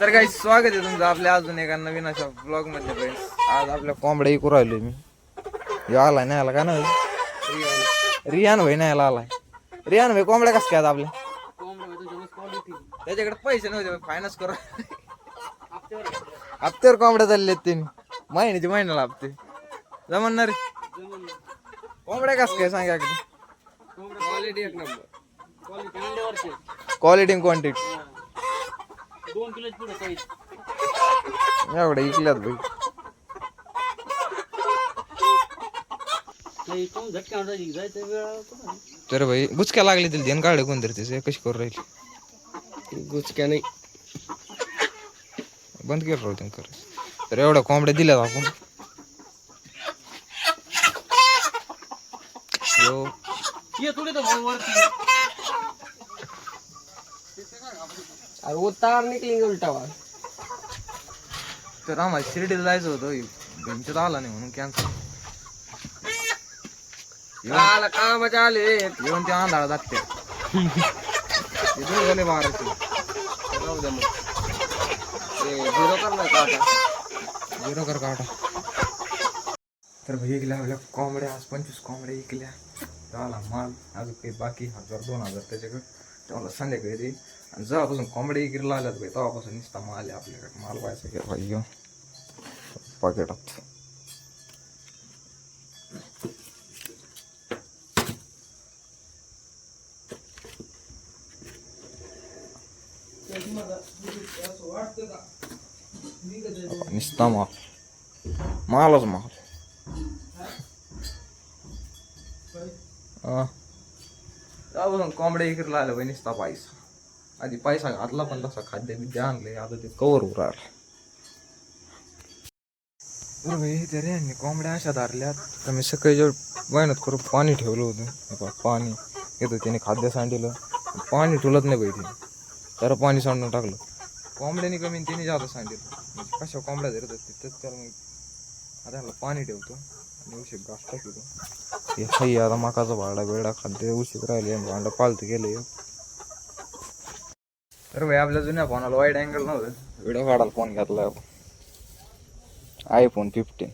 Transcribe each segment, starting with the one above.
तर काही स्वागत आहे तुमचं आपल्या अजून एका नवीन अशा ब्लॉग मध्ये फ्रेंड्स. आज आपल्या कोंबड्या इकू राहिलोय मी. यो आलाय नाही आला का ना रियान भाई नाही आलाय. रियान भाई कोंबड्या कस काय आपल्या त्याच्याकडे पैसे नव्हते फायनान्स करू हप्त्यावर कोंबड्या चालले तीन महिन्याला हप्ते जमणार कोंबड्या कस काय सांगा क्वालिटी एक नंबर क्वालिटी क्वांटिटी 2 किलो पुढे साईज एवढ्या इकल्यात भाई. नाही तो झटका जायचं वेळ तर भाई गुचक्या लागले तिला ध्यान काढले कोणतरी त्याचे कशी करू राहील गुचक्या नाही बंद केलं राहू त्यांनी खरंच. तर एवढ्या कोंबड्या दिल्यात आपण ये थोडे तो वरती अरे वो तार निकलेंगे उलटा हुआ. तर आम्हाला शिर्डीला जायचं होतं बेंचत आला नाही म्हणून कॅन्सल. आला काम आले येऊन ते आंधळा जागते झाले 1200 जाऊ दे मग झिरो करणार का आता झिरो कर काटा. तर भाई इकल्या आपल्या कोंबड्या आज 25 कोंबड्या इकल्या. झाला माल अजून काही बाकी 1000-2000 त्याच्याकडे तेव्हा संध्याकाळी ते आणि जेव्हापासून कोंबड्या इकडे आल्यात भाई तेव्हापासून नुसता माल आहे आपल्याकडे. माल व्हायचा की भाई घेऊन पाकिटात. नुसता मालच माल. तेव्हापासून कोंबड्या इकडे आल्या भाई नुसता पैसा. आधी पैसा घातला पण तसा खाद्य बिद्य आणले आता ते कवर उराल. बरं भाई तरी यांनी कोंबड्या अशा धरल्यात तर मी सकाळी जेव्हा मेहनत करून पाणी ठेवलं होतं पाणी येतं त्याने खाद्य सांडलं पाणी ठेवलंच नाही भाई तिने तर पाणी सांडून टाकलं. कोंबड्याने कमी तिने जादा सांडलं म्हणजे कशा कोंबड्या धरत तिथंच त्याला मग आता ह्याला पाणी ठेवतो आणि उशीर घास टाकतो. हे हाई आता मकाचा भाडा बेडा खाद्य उशीर राहिले भांडं पालतं गेलं. तर भाई आपल्या जुन्या फोनाला वाईड अँगल नव्हतं व्हिडिओ काढायला फोन घेतला आपण iPhone 15.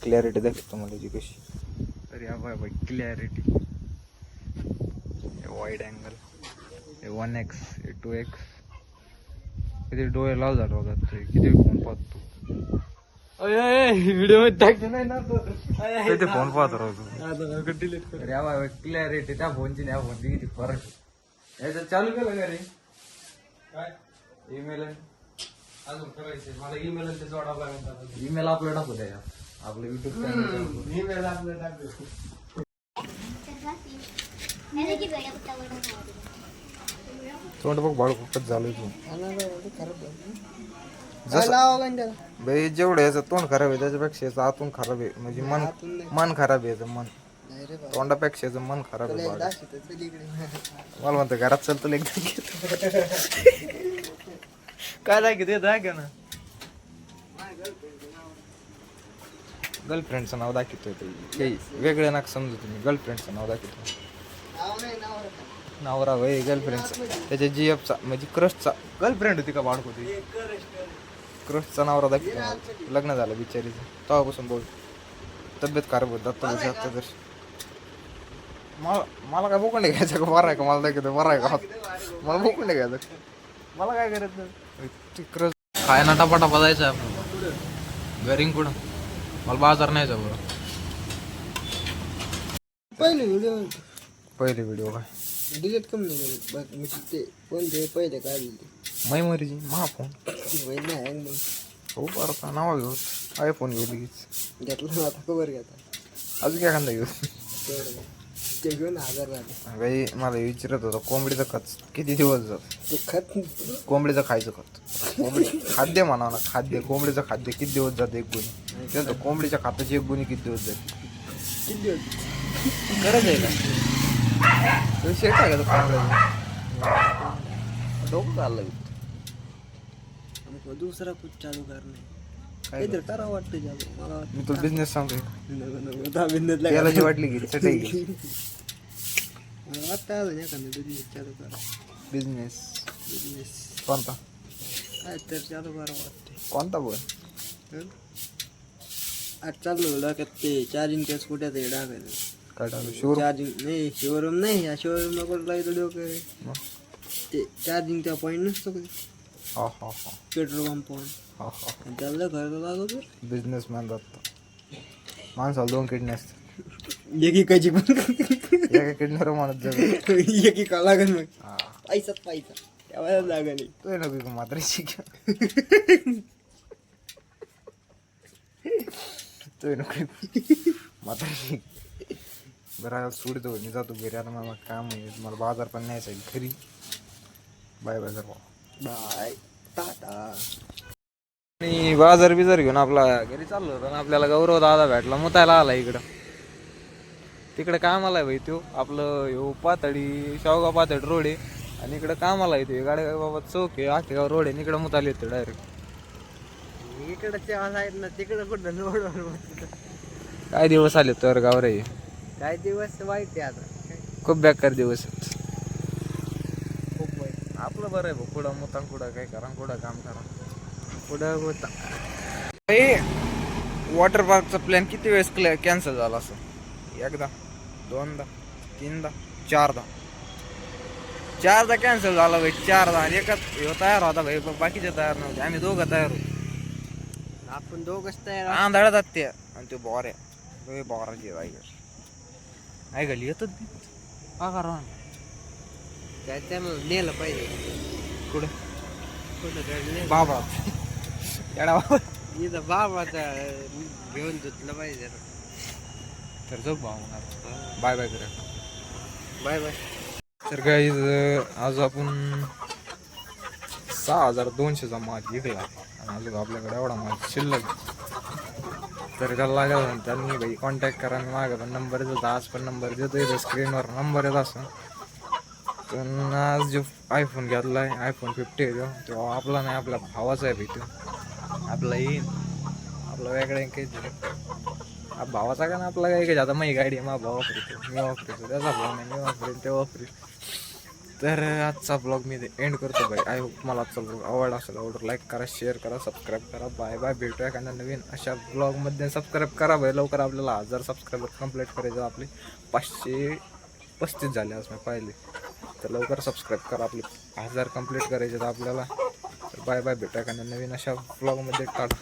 क्लॅरिटी दाखवतो मला जी कशी. तर या बाय बाय clarity wide angle 1x 2x किती डोळे लाव झालं होतात किती फोन पाहतो व्हिडिओ मध्ये टाकते नाही ना तो ते फोन पाहतो राहतो. डिलीट कर. अरे बाय क्लॅरिटी त्या फोनची त्या फोनची किती फरक याचं चालू केलं का रे काय ईमेल अजून करायचंय मला ईमेल ते जोडावं लागेल. ईमेल आपलं टाकू द्या आपलं युट्यूब चॅनल ईमेल आपलं टाकतो. तोंड बघ बाळ खूपच झालं तू भाई जेवढं याचं तोंड खराब आहे त्याच्यापेक्षा याचं आतून खराब आहे म्हणजे मन खराब आहे याचं मन तोंडापेक्षा याचं मन खराब आहे. मला म्हणतं घरात चलतो एकदम काय दाखव ते दाखव ना गर्लफ्रेंडचं नाव दाखवतोय काही वेगळं नाक समजू तुम्ही गर्लफ्रेंडचं नाव दाखवतो नवरा भाई गर्लफ्रेंडचा त्याच्या जीएफचा म्हणजे क्रशचा गर्लफ्रेंड होती का बाळक होती क्रशचा नवरा दाखवतो. लग्न झालं बिचारीचं तेव्हापासून बोल तब्येत खराब होत आता तर मला काय बोकंडे घ्यायचं का बरं आहे का मला दाखवतो बरं आहे का मला बोकंडे घ्यायचं मला काय करायचं क्रश काय ना टपाटपा जायचं आपण घरी कुठं मला बाजार नाही जा बरं. पहिले व्हिडिओ काय डिलीट कमी नाही म्हणजे ते कोणते पहिले काढले मेमरीची महाफोन नाही हो बरं का नावा घेऊ iPhone घेऊ लगेच घेतलं आता कवर घेता अजून काय खांदा घेऊ ते घेऊन 1000 झाले. भाई मला विचारत होता कोंबडीचं खत किती दिवस जात ते खत कोंबडीचं खायचं खत कोंबडी खाद्य म्हणावं ना खाद्य कोंबडीचं खाद्य किती दिवस जातं एक गुणी त्यानंतर कोंबडीच्या खात्याची एक गुणी किती दिवस जाते किती दिवस गरज आहे का शेट आहे का कोंबड्याचं डोकं चाललं दुसरा कुछ चालू करणे काहीतरी करावं वाटतं मला मी तुला बिझनेस सांगतोय नको नको दहा बिंदत तेलाची वाटली की चटई घे. आता अजून एखादं बिझनेस चालू करा. बिझनेस बिझनेस कोणता काय तर चालू करा वाटते. कोणता बोल आज चालू डोक्यात ते चार्जिंगच्या स्कूट्या ते टाकायचं. काय टाकू शोरूम चार्जिंग नाही शोरूम नाही या शोरूम नको लावायचं डोकं. ते चार्जिंग त्या पॉईंट नसतो का हा हा हा पेट्रोल पंप पॉईंट हा हा त्याला खर्च लागतो. बिझनेसमॅन जातो माणसाला 2 किडनी असतात. एकीकाची पण एका किडनीवर माणूस जगतो. एकीका लागेल मग हा पैसाच पैसा त्यावेळेला जागा नाही. तो नको का मात्र शिक तो नको मात्र शिक. बरं सोडतो मी जातो घरी आता मला काम आहे. मला बाजार पण न्यायचं आहे घरी. बाय बाय सर्व. बाय टाटा. आणि बाजार बिजार घेऊन आपला घरी चाललो होतो आणि आपल्याला गौरव दादा भेटला मुतायला आला इकडं. तिकडे कामाला आहे भाई तो आपलं ह्यो पातळी शावगाव पातळी रोड आहे आणि इकडं कामाला येते गाड्या बाबा चौक आहे आखेगाव रोड आहे इकडं मुतायला येतो डायरेक्ट. इकडचे आहेत ना तिकडं कुठं नोड. काय दिवस आले तर गाव रे. काय दिवस वाईट आहे आता. खूप बेकार दिवस आहेत. खूप वाईट. आपलं बरं आहे भाऊ कुठं मुतां कुठं काय करा कुठं काम करा. पुढं होता वॉटर पार्कचा प्लॅन किती वेळेस कॅन्सल झाला असं. एकदा 2दा 3दा 4दा कॅन्सल झाला भाई. 4दा आणि एकाच ह्यो तयार होता भाई बाकीचे तयार नव्हते. आम्ही दोघं तयार होतो. आपण दोघच तयार आंधळात ते आणि ते बोऱ्या बोराची ऐकली येतात का करा काय त्यांना नेलं पाहिजे. कुठं कुठं काय बाबा येडा बाबा. इथं बाबाचा घेऊन धुतलं पाहिजे. तर जाऊ भाऊ बाय बाय करा. Bye bye. तर गाईज आज आपण 6200चा माल विकला आणि अजून आपल्याकडे एवढा माल शिल्लक. तर त्याला लागेल त्यांनी भाई कॉन्टॅक्ट करा. मी मागं पण नंबर देतो आज पण नंबर देतो इथं स्क्रीनवर नंबर येत असं. तर आज जो आयफोन घेतला आहे आयफोन 50 आहे तो आपला नाही आपल्या भावाचा आहे भाई. तो आपला येईन आपला वेगळा काही भावाचा का ना आपला काही काही आता माझी गाडी आहे. माझा भाव वापरतो मी वापरतो त्याचा भाव नाही मी वापरेन ते वापरेल. तर आजचा ब्लॉग मी एंड करतो भाई. आय होप तुम्हाला आजचा ब्लॉग आवडला असेल. आवडला लाईक करा शेअर करा सबस्क्राईब करा. बाय बाय भेटूया एखाद्या नवीन अशा ब्लॉगमध्ये. सबस्क्राईब करा भाई लवकर. आपल्याला 1000 सबस्क्राईबर कंप्लीट करायचं. आपले 535 झाले आज मी पाहिले. तर लवकर सबस्क्राईब करा. आपले 1000 कंप्लीट करायचे तर आपल्याला. तर बाय बाय भेटूया एखाद्या नवीन अशा ब्लॉगमध्ये. टाटा.